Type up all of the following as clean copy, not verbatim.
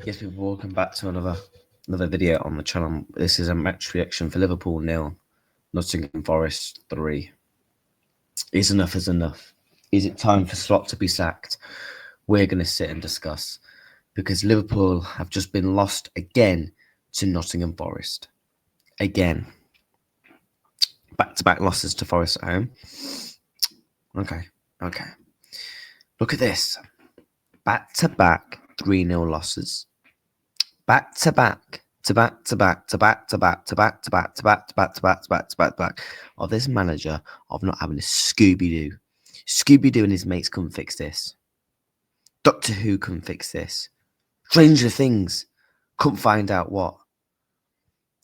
Yes, people, welcome back to another video on the channel. This is a match reaction for Liverpool 0, Nottingham Forest 3. Is enough is enough? Is it time for Slot to be sacked? We're going to sit and discuss because Liverpool have just been lost again to Nottingham Forest. Again. Back-to-back losses to Forest at home. Okay. Look at this. Back-to-back 3-0 losses. Back of this manager of not having a Scooby-Doo. Scooby-Doo and his mates couldn't fix this. Doctor Who couldn't fix this. Stranger Things couldn't find out what.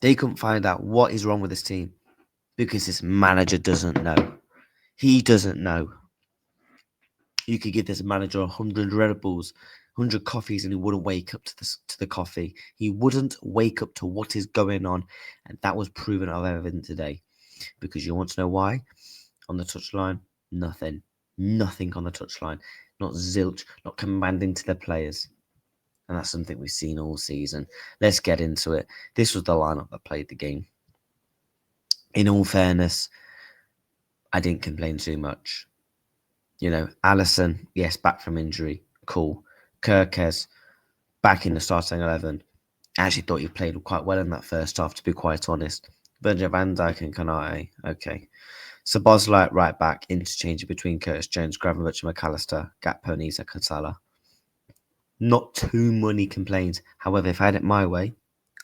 They couldn't find out what is wrong with this team because this manager doesn't know. He doesn't know. You could give this manager 100 Red Bulls, 100 coffees, and he wouldn't wake up to the coffee. He wouldn't wake up to what is going on, and that was proven of evidence today. Because you want to know why? On the touchline, nothing on the touchline, not zilch, not commanding to the players, and that's something we've seen all season. Let's get into it. This was the lineup that played the game. In all fairness, I didn't complain too much. You know, Alisson, yes, back from injury, cool. Kirkes, back in the starting 11. I actually thought he played quite well in that first half, to be quite honest. Virgil van Dijk and Konate, okay. Szoboszlai right back, interchanging between Curtis Jones, Gravenberch and McAllister, Gakpo, Nisa, Katala. Not too many complaints. However, if I had it my way,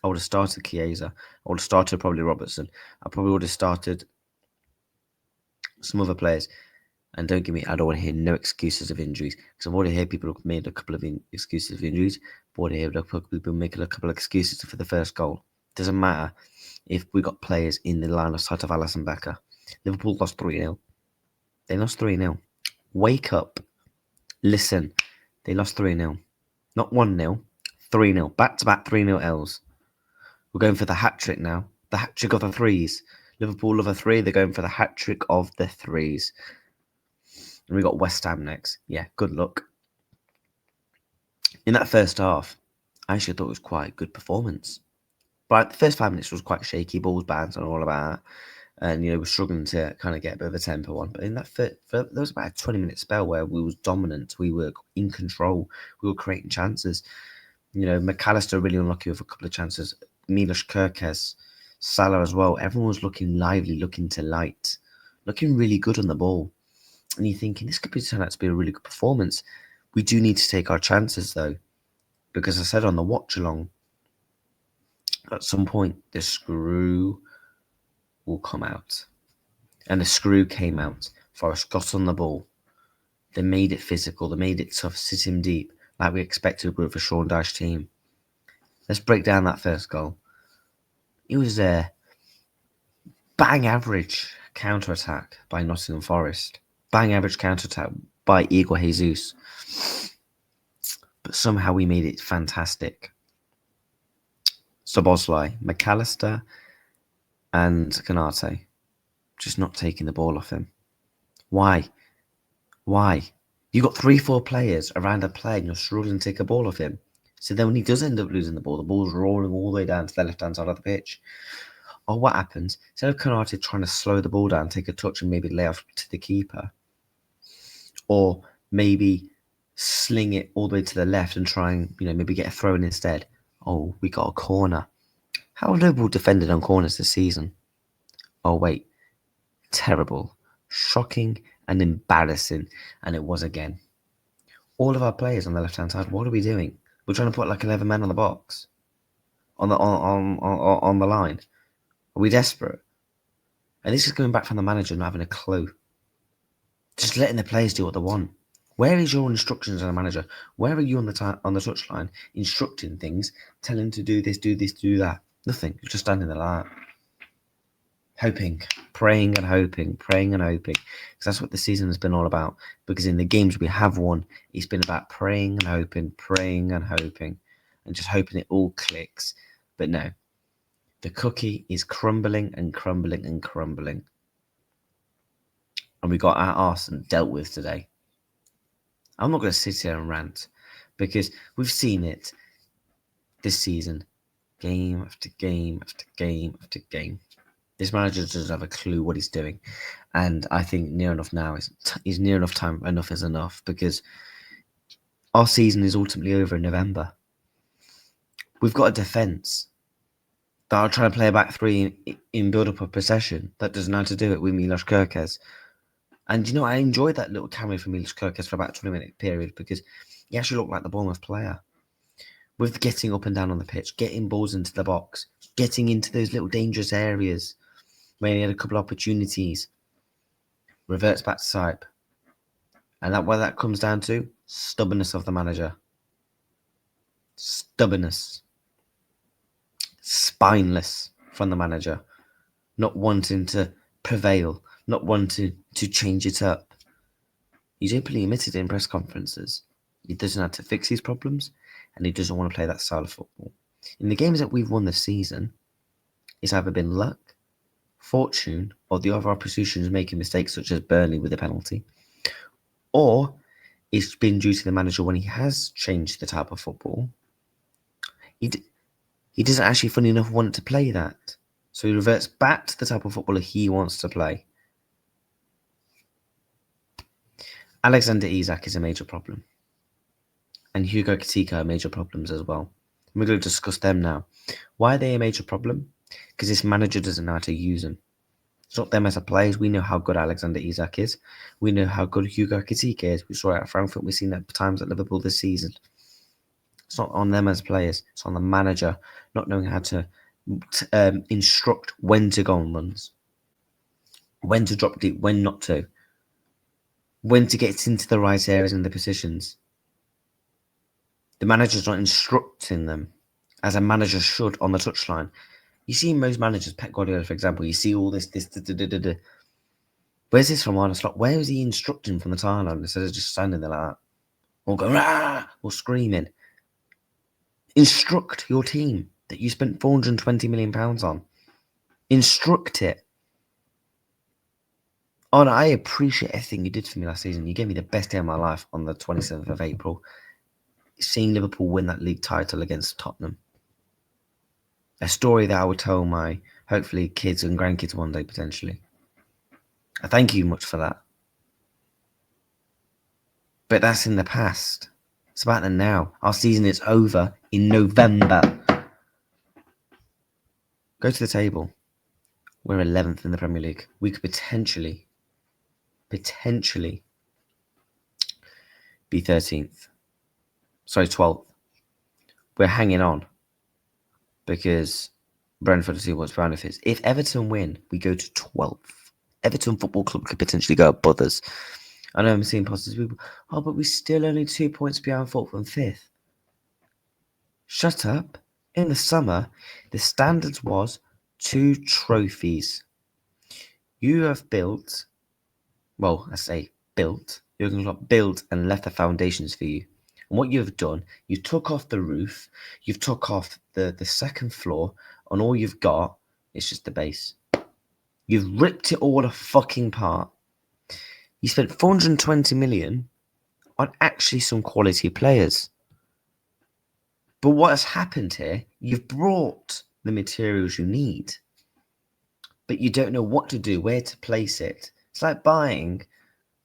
I would have started Chiesa. I would have started probably Robertson. I probably would have started some other players. And don't give me, I don't want to hear no excuses of injuries. Because I've already heard people have made a couple of excuses of injuries. I've already heard people making a couple of excuses for the first goal. Doesn't matter if we got players in the line of sight of Alisson Becker. Liverpool lost 3-0. They lost 3-0. Wake up. Listen. They lost 3-0. Not 1-0. 3-0. Back-to-back 3-0 L's. We're going for the hat-trick now. The hat-trick of the threes. Liverpool of a three. They're going for the hat-trick of the threes. And we got West Ham next. Yeah, good luck. In that first half, I actually thought it was quite a good performance. But the first 5 minutes was quite shaky, balls bounced and all of that. And, you know, we're struggling to kind of get a bit of a tempo on. But in that there was about a 20-minute spell where we was dominant. We were in control. We were creating chances. You know, McAllister really unlucky with a couple of chances. Milos Kirkes, Salah as well. Everyone was looking lively, looking to light. Looking really good on the ball. And you're thinking, this could turn out to be a really good performance. We do need to take our chances, though. Because I said on the watch-along, at some point, the screw will come out. And the screw came out. Forest got on the ball. They made it physical. They made it tough, sit him deep, like we expected with a Sean Dyche team. Let's break down that first goal. It was a bang average counter-attack by Nottingham Forest. Bang average counter-attack by Igor Jesus. But somehow we made it fantastic. Szoboszlai, McAllister and Konate just not taking the ball off him. Why? You got 3-4 players around a player and you're struggling to take a ball off him. So then when he does end up losing the ball's rolling all the way down to the left-hand side of the pitch. Or what happens? Instead of Konate trying to slow the ball down, take a touch and maybe lay off to the keeper, or maybe sling it all the way to the left and try and, you know, maybe get a throw in instead. Oh, we got a corner. How have Liverpool defended on corners this season? Oh, wait. Terrible. Shocking and embarrassing. And it was again. All of our players on the left-hand side, what are we doing? We're trying to put like 11 men on the box. On the line. Are we desperate? And this is coming back from the manager not having a clue. Just letting the players do what they want. Where is your instructions as a manager? Where are you on the touchline instructing things, telling to do this, do that? Nothing. You're just standing there like that. Hoping, praying and hoping. Because that's what the season has been all about. Because in the games we have won, it's been about praying and hoping. And just hoping it all clicks. But no. The cookie is crumbling. And we got our arse dealt with today. I'm not going to sit here and rant because we've seen it. this season. Game after game after game after game. This manager doesn't have a clue what he's doing. And I think near enough now is near enough time. Enough is enough, because our season is ultimately over in November. We've got a defence that are trying to play a back three in build-up of possession that doesn't know how to do it with Milos Kerkez. And, I enjoyed that little cameo from Milos Kerkez for about a 20-minute period, because he actually looked like the Bournemouth player. With getting up and down on the pitch, getting balls into the box, getting into those little dangerous areas where he had a couple of opportunities. Reverts back to Sipe. And what that comes down to? Stubbornness of the manager. Stubbornness. Spineless from the manager. Not wanting to prevail. Not wanting to change it up. He's openly admitted in press conferences he doesn't have to fix these problems, and he doesn't want to play that style of football. In the games that we've won this season, it's either been luck, fortune, or the other oppositions making mistakes such as Burnley with a penalty, or it's been due to the manager when he has changed the type of football. He doesn't actually, funny enough, want to play that. So he reverts back to the type of footballer he wants to play. Alexander Isak is a major problem. And Hugo Ekitike are major problems as well. We're going to discuss them now. Why are they a major problem? Because this manager doesn't know how to use them. It's not them as a players. We know how good Alexander Isak is. We know how good Hugo Ekitike is. We saw it at Frankfurt. We've seen that times at Liverpool this season. It's not on them as players. It's on the manager not knowing how to instruct when to go on runs, when to drop deep, when not to, when to get into the right areas and the positions. The manager's not instructing them as a manager should on the touchline. You see most managers, Pep Guardiola, for example, you see all this. Where's this from Arne? Where is he instructing from the timeline instead of just standing there like that? Or going, rah, or screaming. Instruct your team that you spent £420 million on. Instruct it. Arne, I appreciate everything you did for me last season. You gave me the best day of my life on the 27th of April. Seeing Liverpool win that league title against Tottenham. A story that I would tell my, hopefully, kids and grandkids one day, potentially. I thank you much for that. But that's in the past. It's about the now. Our season is over in November. Go to the table. We're 11th in the Premier League. We could potentially be 13th. Sorry, 12th. We're hanging on because Brentford see what's around if it's. If Everton win, we go to 12th. Everton Football Club could potentially go above us. I know I'm seeing positive people. Oh, but we're still only 2 points behind 4th and 5th. Shut up. In the summer, the standards was 2 trophies. You have built, well, I say built. You're going to build and left the foundations for you. And what you've done, you took off the roof, you've took off the second floor, and all you've got is just the base. You've ripped it all fucking apart. You spent 420 million on actually some quality players. But what has happened here, you've brought the materials you need, but you don't know what to do, where to place it. It's like buying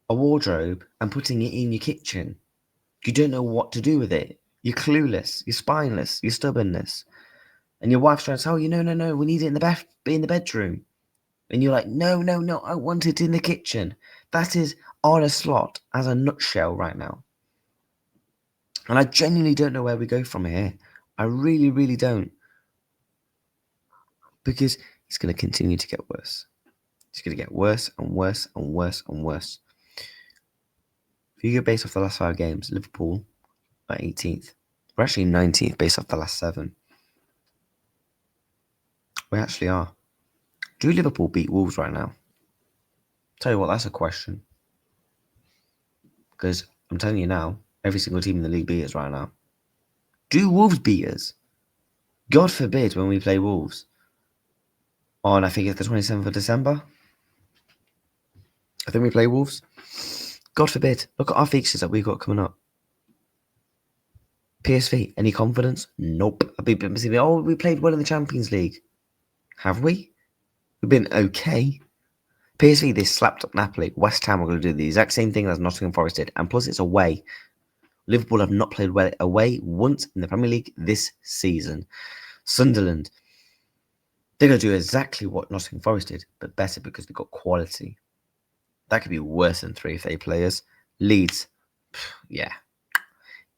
a wardrobe and putting it in your kitchen. You don't know what to do with it. You're clueless. You're spineless. You're stubbornness. And your wife's trying to tell you, no, we need it in the bedroom. And you're like, no, I want it in the kitchen. That is Arne Slot as a nutshell right now. And I genuinely don't know where we go from here. I really, really don't. Because it's going to continue to get worse. It's going to get worse and worse and worse and worse. If you go based off the last 5 games, Liverpool are 18th. We're actually 19th based off the last 7. We actually are. Do Liverpool beat Wolves right now? Tell you what, that's a question. Because I'm telling you now, every single team in the league beat us right now. Do Wolves beat us? God forbid when we play Wolves. On, I think it's the 27th of December. I think we play Wolves. God forbid. Look at our fixtures that we've got coming up. PSV, any confidence? Nope. We played well in the Champions League. Have we? We've been okay. PSV, they slapped up Napoli. West Ham are going to do the exact same thing as Nottingham Forest did. And plus, it's away. Liverpool have not played well away once in the Premier League this season. Sunderland, they're going to do exactly what Nottingham Forest did, but better because they've got quality. That could be worse than 3 if they play us. Leeds, yeah.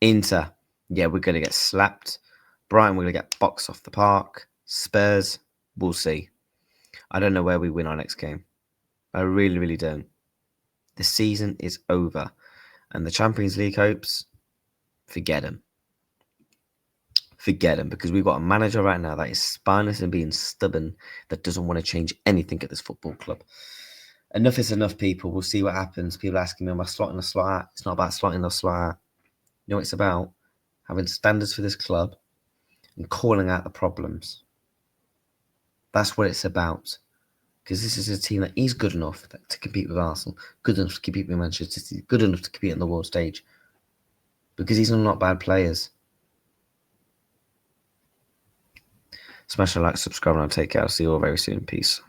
Inter, yeah, we're going to get slapped. Brighton, we're going to get boxed off the park. Spurs, we'll see. I don't know where we win our next game. I really, really don't. The season is over. And the Champions League hopes, forget them. Forget them, because we've got a manager right now that is spineless and being stubborn, that doesn't want to change anything at this football club. Enough is enough, people. We'll see what happens. People asking me, am I slotting a slot out? It's not about slotting a slot out. You know what it's about? Having standards for this club and calling out the problems. That's what it's about. Because this is a team that is good enough to compete with Arsenal, good enough to compete with Manchester City, good enough to compete on the world stage. Because these are not bad players. Smash a like, subscribe, and I'll take care. I'll see you all very soon. Peace.